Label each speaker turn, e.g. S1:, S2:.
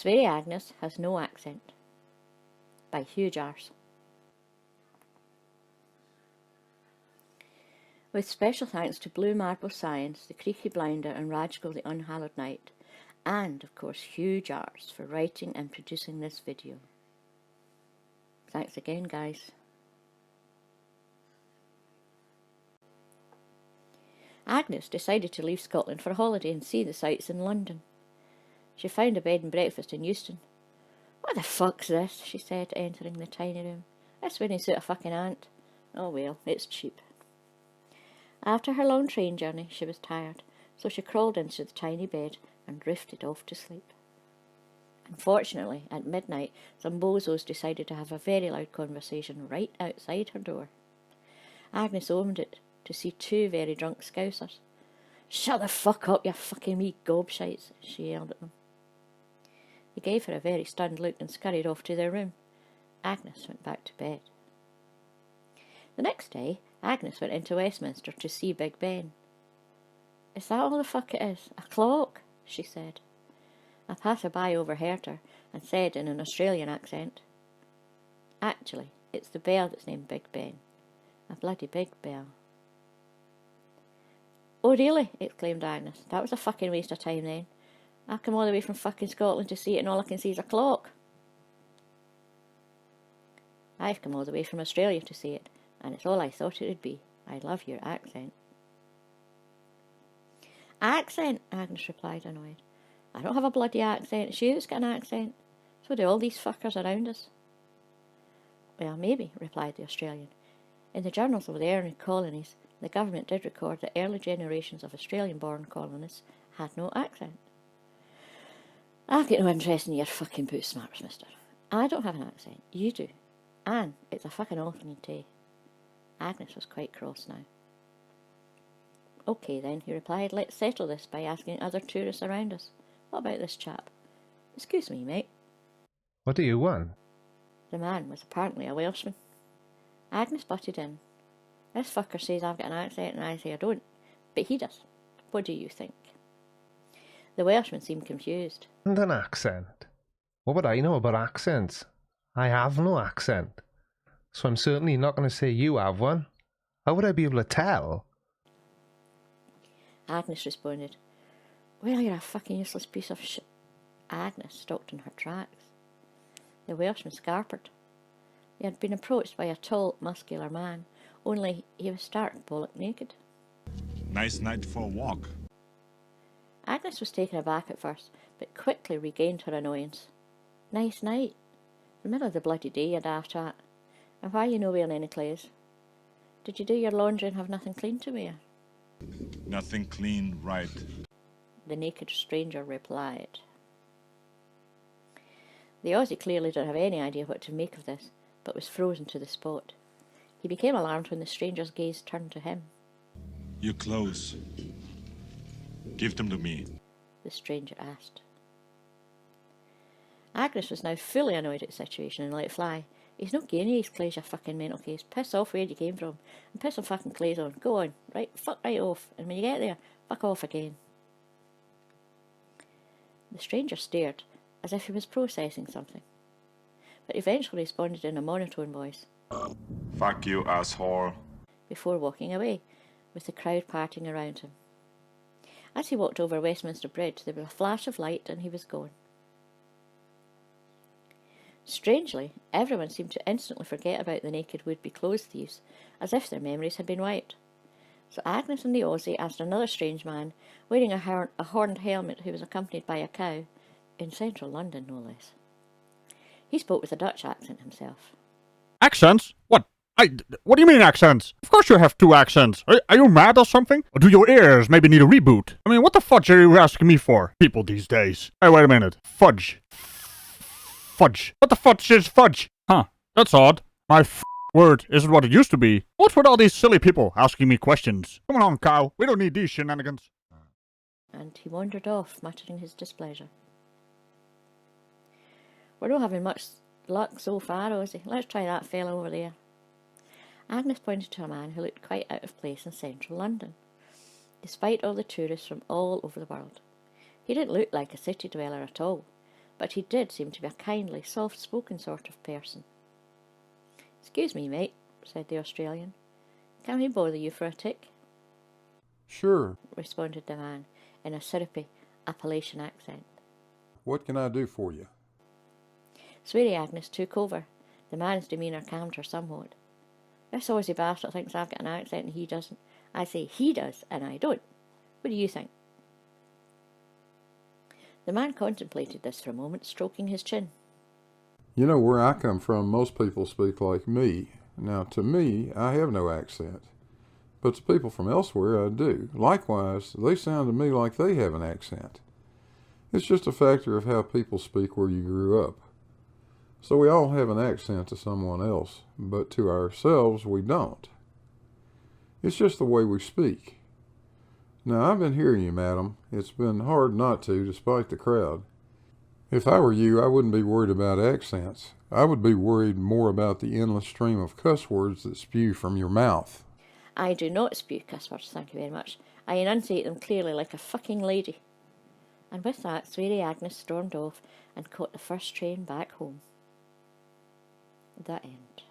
S1: Sweary Agnes has no accent. By Huge Arse. With special thanks to Blue Marble Science, The Creaky Blinder and Rajko the Unhallowed Night, and of course Huge Arse for writing and producing this video. Thanks again, guys. Agnes decided to leave Scotland for a holiday and see the sights in London. She found a bed and breakfast in Euston. "What the fuck's this?" she said, entering the tiny room. "This wouldn't suit a fucking ant." "Oh well, it's cheap." After her long train journey, she was tired, so she crawled into the tiny bed and drifted off to sleep. Unfortunately, at midnight, some bozos decided to have a very loud conversation right outside her door. Agnes opened it to see two very drunk scousers. "Shut the fuck up, you fucking wee gobshites," she yelled at them. They gave her a very stunned look and scurried off to their room. Agnes went back to bed. The next day, Agnes went into Westminster to see Big Ben. "Is that all the fuck it is? A clock?" she said. A passer-by overheard her and said in an Australian accent, "Actually, it's the bell that's named Big Ben. A bloody big bell." "Oh really?" exclaimed Agnes. "That was a fucking waste of time then. I come all the way from fucking Scotland to see it and all I can see is a clock." "I've come all the way from Australia to see it, and it's all I thought it would be. I love your accent." "Accent?" Agnes replied, annoyed. "I don't have a bloody accent. It's you that's got an accent. So do all these fuckers around us." "Well, maybe," replied the Australian. "In the journals of the early colonies, the government did record that early generations of Australian-born colonists had no accent." "I've got no interest in your fucking boot smarts, mister. I don't have an accent. You do. And it's a fucking awful tea." Agnes was quite cross now. "OK then," he replied, "let's settle this by asking other tourists around us. What about this chap? Excuse me, mate."
S2: "What do you want?"
S1: The man was apparently a Welshman. Agnes butted in. "This fucker says I've got an accent and I say I don't, but he does. What do you think?" The Welshman seemed confused.
S2: "And an accent? What would I know about accents? I have no accent. So I'm certainly not going to say you have one. How would I be able to tell?"
S1: Agnes responded, "Well, you're a fucking useless piece of shit." Agnes stopped in her tracks. The Welshman scarpered. They had been approached by a tall, muscular man, only he was stark bollock naked.
S3: "Nice night for a walk."
S1: Agnes was taken aback at first, but quickly regained her annoyance. "Nice night? The middle of the bloody day you'd after that. And why are you no wearing any clothes? Did you do your laundry and have nothing clean to wear?"
S3: "Nothing clean, right?"
S1: the naked stranger replied. The Aussie clearly didn't have any idea what to make of this, but was frozen to the spot. He became alarmed when the stranger's gaze turned to him.
S3: "Your clothes. Give them to me,"
S1: the stranger asked. Agnes was now fully annoyed at the situation and let fly. "He's not giving you his clothes, you fucking mental case. Piss off where you came from, and put some fucking clothes on. Go on, right, fuck right off, and when you get there, fuck off again." The stranger stared, as if he was processing something, but eventually responded in a monotone voice,
S3: "Fuck you, asshole,"
S1: before walking away, with the crowd parting around him. As he walked over Westminster Bridge, there was a flash of light and he was gone. Strangely, everyone seemed to instantly forget about the naked would-be clothes thieves, as if their memories had been wiped. So Agnes and the Aussie asked another strange man, wearing a horned helmet who was accompanied by a cow, in central London no less. He spoke with a Dutch accent himself.
S4: "Accents? What? What do you mean accents? Of course you have two accents. Are you mad or something? Or do your ears maybe need a reboot? I mean, what the fudge are you asking me for? People these days. Hey, wait a minute. Fudge. Fudge. What the fudge is fudge? Huh, that's odd. My word isn't what it used to be. What's with all these silly people asking me questions? Come on, cow. We don't need these shenanigans."
S1: And he wandered off, muttering his displeasure. "We're not having much luck so far, Aussie. Let's try that fellow over there." Agnes pointed to a man who looked quite out of place in central London, despite all the tourists from all over the world. He didn't look like a city dweller at all, but he did seem to be a kindly, soft-spoken sort of person. "Excuse me, mate," said the Australian. "Can we bother you for a tick?"
S5: Sure.
S1: responded the man, in a syrupy Appalachian accent.
S5: What can I do for you?
S1: Sweary Agnes took over. The man's demeanour calmed her somewhat. "This Aussie bastard thinks I've got an accent and he doesn't. I say he does, and I don't. What do you think?" The man contemplated this for a moment, stroking his chin.
S5: You know, where I come from, most people speak like me. Now, to me, I have no accent. But to people from elsewhere, I do. Likewise, they sound to me like they have an accent. It's just a factor of how people speak where you grew up. So we all have an accent to someone else, but to ourselves we don't. It's just the way we speak. Now, I've been hearing you, madam. It's been hard not to, despite the crowd. If I were you, I wouldn't be worried about accents. I would be worried more about the endless stream of cuss words that spew from your mouth.
S1: "I do not spew cuss words, thank you very much. I enunciate them clearly like a fucking lady." And with that, Sweary Agnes stormed off and caught the first train back home. The end.